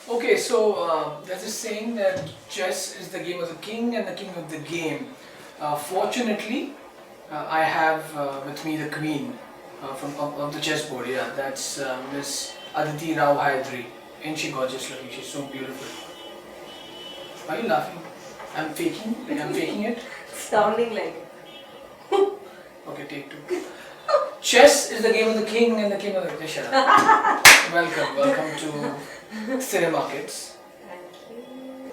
Okay, so there's this saying that chess is the game of the king and the king of the game. Fortunately, I have with me the queen of the chessboard. Yeah, that's Miss Aditi Rao Hydari. Ain't she gorgeous looking? She's so beautiful. Why are you laughing? I'm faking. Like I'm faking it. Sounding like it. Okay, take two. Chess is the game of the king and the king of the. Shut up. Welcome to Cinemarkets. Thank you.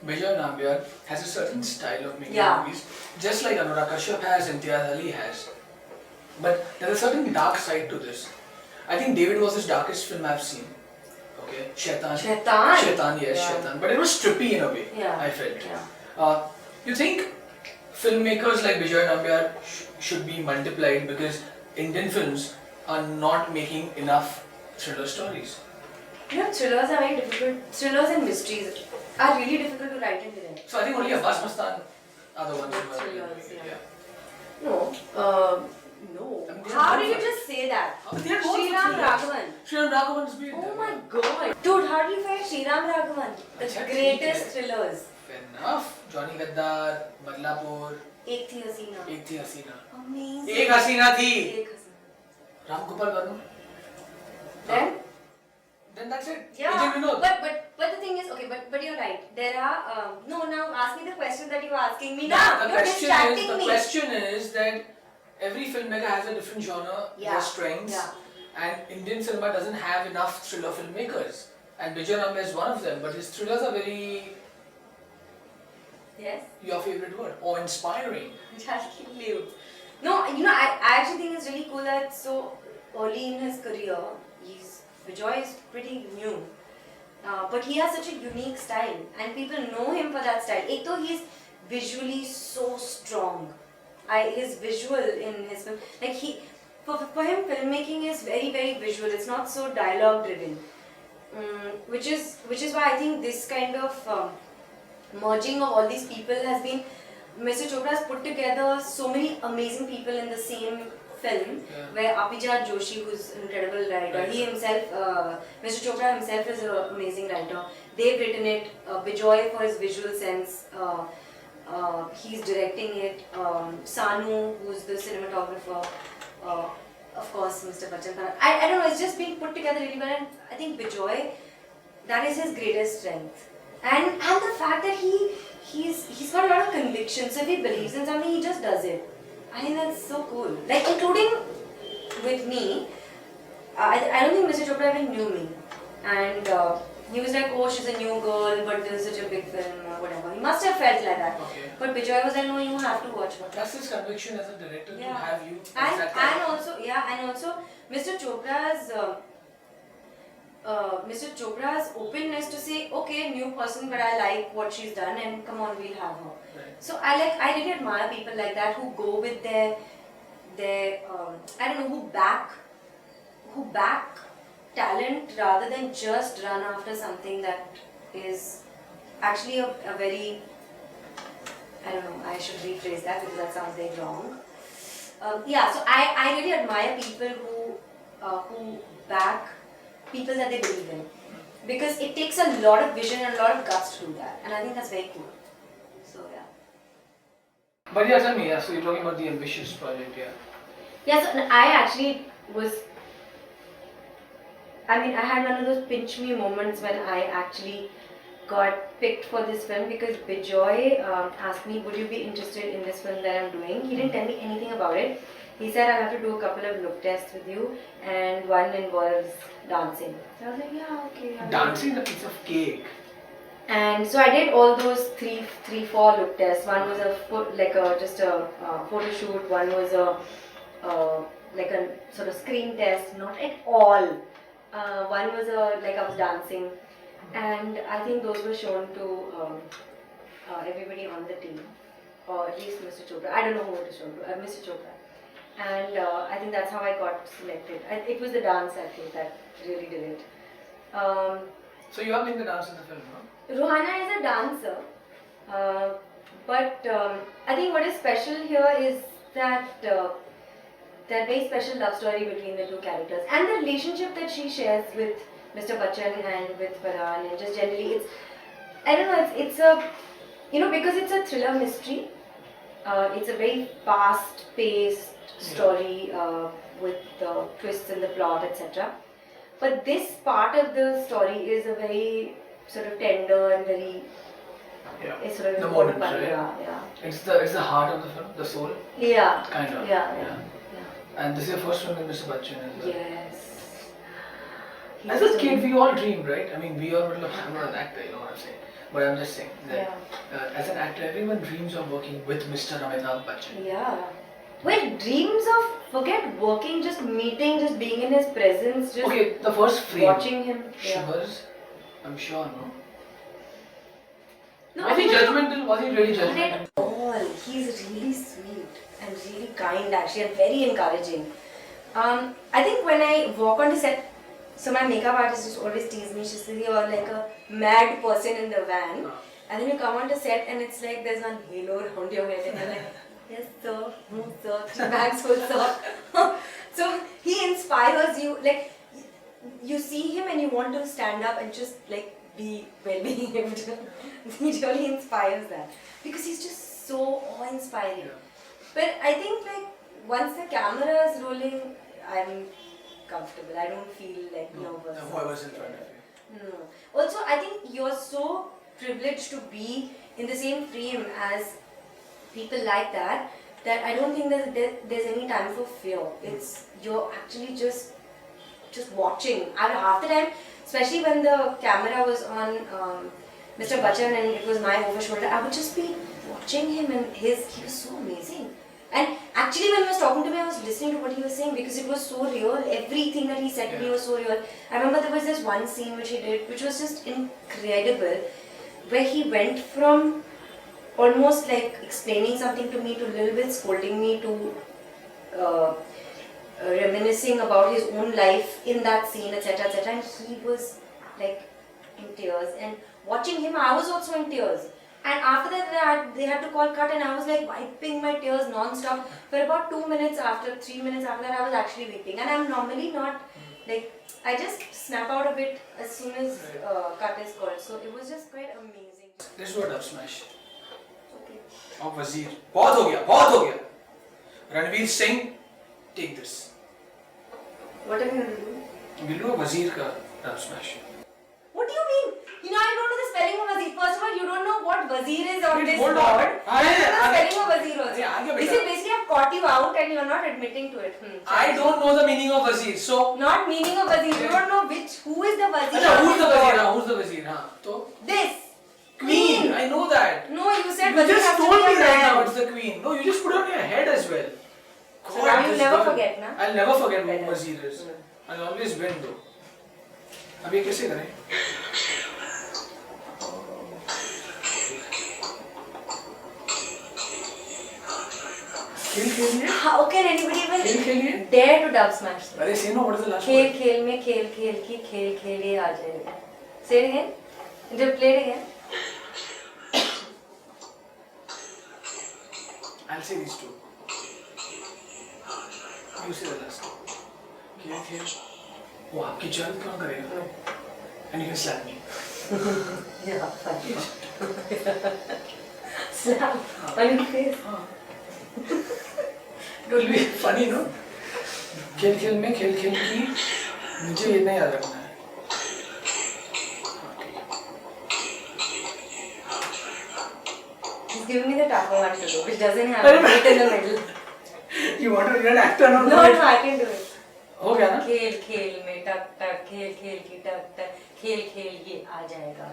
Vijay Nambiar has a certain style of making Yeah. movies, just like Anurag Kashyap has and Imtiaz Ali has. But there's a certain dark side to this. I think David was his darkest film I've seen. Okay, Shaitan. Shaitan? Yes, Yeah. Shaitan. But it was trippy in a way. Yeah. I felt. Yeah. You think filmmakers like Vijay Nambiar should be multiplied because Indian films are not making enough thriller stories? You know, thrillers are very difficult. Thrillers and mysteries are really difficult to write and direct. So I think only Abbas Mastan are the ones who are Thrillers, doing it. yeah. No. No. I mean, they are How known did you for just say that? They are known for Shriram thrillers. Raghavan. Shriram Raghavan's been Oh there. my god. Dude, how do you find Shriram Raghavan? The Achha, greatest theek hai. thrillers. Fair enough. Johnny Gaddar, Badlapur, Ek Thi Hasina. Ek Thi Hasina. Amazing. Ek Hasina thi. Ek Hasina. Ram Gopal Varma. Then That's it. yeah, Agent Vinod. but the thing is, okay, but you're right. There are no. Now ask me the question that you were asking me No, now. the You're distracting me. question is that every filmmaker has a different genre, Yeah. their strengths, Yeah. and Indian cinema doesn't have enough thriller filmmakers. And Vijay Nambiar is one of them, but his thrillers are very, Yes. your favorite word, awe-inspiring. I'll kill you. No, you know, I actually think it's really cool that so early in his career, Vijay is pretty new. But he has such a unique style and people know him for that style. Ek to he's visually so strong. His visual in his film, like for him filmmaking is very very visual. It's not so dialogue driven. Which is why I think this kind of merging of all these people has been, Mr. Chopra has put together so many amazing people in the same film, where Abhijat Joshi, who's an incredible writer, he himself, Mr. Chopra himself is an amazing writer. They've written it. Bijoy for his visual sense, he's directing it. Sanu, who's the cinematographer, of course, Mr. Bachchan. I don't know. It's just been put together really well, and I think Bijoy, that is his greatest strength, and the fact that he's got a lot of conviction. So if he believes in something, he just does it. I think that's so cool. Like, including with me, I don't think Mr. Chopra even knew me. And he was like, oh, she's a new girl, but this is such a big film or whatever. He must have felt like that. Okay. But Bijoy was like, no, you have to watch her. That's his conviction as a director to Yeah. have you as that And character. also Mr. Chopra's openness to say, okay, new person, but I like what she's done, and come on, we'll have her. Right. So I really admire people like that who go with their I don't know, who back talent rather than just run after something that is actually a very, I don't know, I should rephrase that because that sounds very wrong. Yeah, so I really admire people who back people that they believe in, because it takes a lot of vision and a lot of guts to do that, and I think that's very cool. So yeah. But yeah, tell me, so you're talking about the ambitious project, yeah. Yeah, so I actually was, I mean, I had one of those pinch me moments when I actually got picked for this film, because Bijoy asked me, would you be interested in this film that I'm doing? He didn't tell me anything about it. He said, I'll have to do a couple of look tests with you, and one involves dancing. So I was like, yeah, okay. Dancing is a piece of cake. And so I did all those four look tests. One was just a photo shoot. One was like a sort of screen test, not at all. One was I was dancing, and I think those were shown to everybody on the team, or at least Mr. Chopra. I don't know who it was shown to, Mr. Chopra. And I think that's how I got selected. It was the dance, I think, that really did it. So you are playing the dance in the film, no? Rohana is a dancer, but I think what is special here is that that very special love story between the two characters, and the relationship that she shares with Mr. Bachchan and with Farhan, and just generally I don't know, it's a, because it's a thriller mystery, it's a very fast paced story with the twists in the plot, etc. But this part of the story is a very sort of tender and very it's sort of the moment, right? Yeah. It's the heart of the film, the soul. Yeah. Kind of. Yeah. And this is your first film with Mr. Bachchan as well. Yes. As a kid, we all dreamed, right? I mean, we all, I'm not an actor, you know what I'm saying. But I'm just saying that as an actor, everyone dreams of working with Mr. Amitabh Bachchan. Yeah. Well, dreams of, forget working, just meeting, just being in his presence, just the first frame. watching him. Shivers, I'm sure, no? No, Was he judgmental? Was he really judgmental? Not at all. He's really sweet and really kind actually and very encouraging. I think when I walk onto set, so my makeup artist just always tease me. She says you're like a mad person in the van. And then you come onto set and it's like there's one halo around your head and you're like, yes sir, no sir, 3 bags full sir. So he inspires you, like you see him and you want to stand up and just like be well behaved. He really inspires that because he's just so awe-inspiring. But I think like once the camera is rolling, I'm comfortable. I don't feel like nervous. Whoever's in front of you. No. Also, I think you're so privileged to be in the same frame as people like that I don't think there's any time for fear. It's you're actually just watching. And half the time, especially when the camera was on Mr. Bachchan and it was my over shoulder, I would just be watching him and he was so amazing. And actually when he was talking to me, I was listening to what he was saying because it was so real. Everything that he said to me was so real. I remember there was this one scene which he did which was just incredible, where he went from almost like explaining something to me to a little bit scolding me to reminiscing about his own life in that scene, etc., etc. And he was like in tears. And watching him, I was also in tears. And after that, they had to call cut, and I was like wiping my tears non-stop. For about 2 minutes after, 3 minutes after that, I was actually weeping. And I'm normally not like, I just snap out a bit as soon as cut is called. So it was just quite amazing. Let's do a dub smash. Okay. Of Wazir. बहुत हो गया. Ranveer Singh, take this. What are you going to do? We'll do a Wazir ka dub smash. What do you mean? I don't know the spelling of Wazir. First of all, you don't know what Wazir is on this hold board. on. I don't know the spelling of Wazir also. Yeah, This is basically I've caught you out and you're not admitting to it. I don't know the meaning of Wazir, so... Not meaning of Wazir. You don't know who is the Wazir. Achha, who's the Wazir? Who's the Wazir? So? This. Queen. I know that. No, you said You Wazir just has to told be me a right man. now it's the Queen. No, you just put it on your head as well. So now you'll never forget, na? I'll never forget who Wazir is. I'll always win though. अब ये कैसे करें? खेल खेलिए? How can anybody खेल खेलिए? even dare to dub smash? अरे say no, what is the last खेल word? खेल में खेल खेल की खेल खेल ये आ जाएगा. Say it again. Play it again. I'll say these two. You say the last. खेल खेल. वो आपकी जर्न कौन करेगा? And you can slap me. Yeah, fine. Slap on your face. It will be funny, no? खेल खेल में खेल खेल की मुझे ये नहीं याद रखना है. He's giving me the tougher one to do, which doesn't have a bit in the middle. You want to be an actor, no? No, I can do it. हो गया ना? खेल खेल में टक टक खेल खेल की टक टक खेल खेल ये आ जाएगा.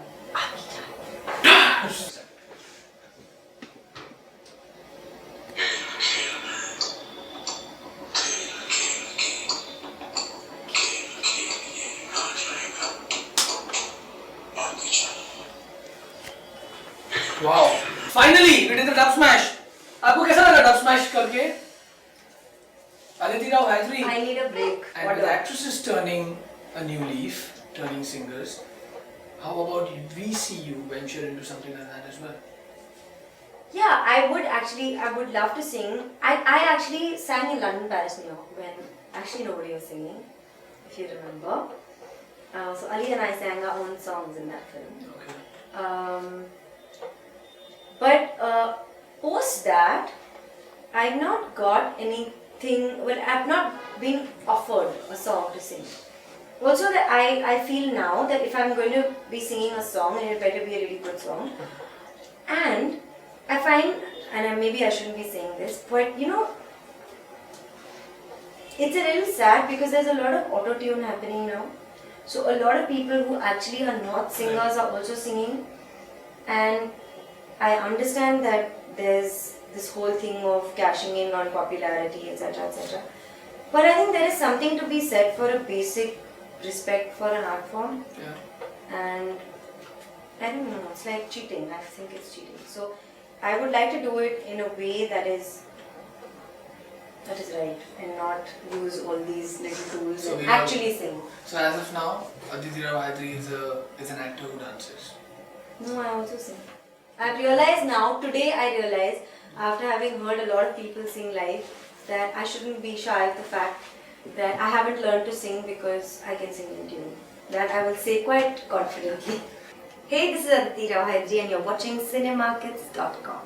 Wow! Finally, we did the dub smash. आपको कैसा लगा dub smash करके? Aditi Rao Hydari. I need a break. And with actresses turning a new leaf, turning singers, how about we see you venture into something like that as well? Yeah, I would love to sing. I actually sang in London, Paris, New York when actually nobody was singing, if you remember. So Ali and I sang our own songs in that film. Okay. But post that, I've not got anything. Well, I've not been offered a song to sing. Also, that I feel now that if I'm going to be singing a song, it better be a really good song. And I find, maybe I shouldn't be saying this, but you know, it's a little sad because there's a lot of auto-tune happening now. So a lot of people who actually are not singers are also singing. And I understand that there's this whole thing of cashing in on popularity, etc., etc. But I think there is something to be said for a basic respect for an art form. Yeah. And I don't know, it's like cheating. I think it's cheating. So I would like to do it in a way that is right and not use all these little tools So and actually sing. So as of now, Aditi Rao Hydari is an actor who dances. No, I also sing. I realize now, today I realize, after having heard a lot of people sing live, that I shouldn't be shy of the fact that I haven't learned to sing because I can sing in tune. That I will say quite confidently. Hey, this is Aditi Rao Hydari and you're watching Cinemarkets.com.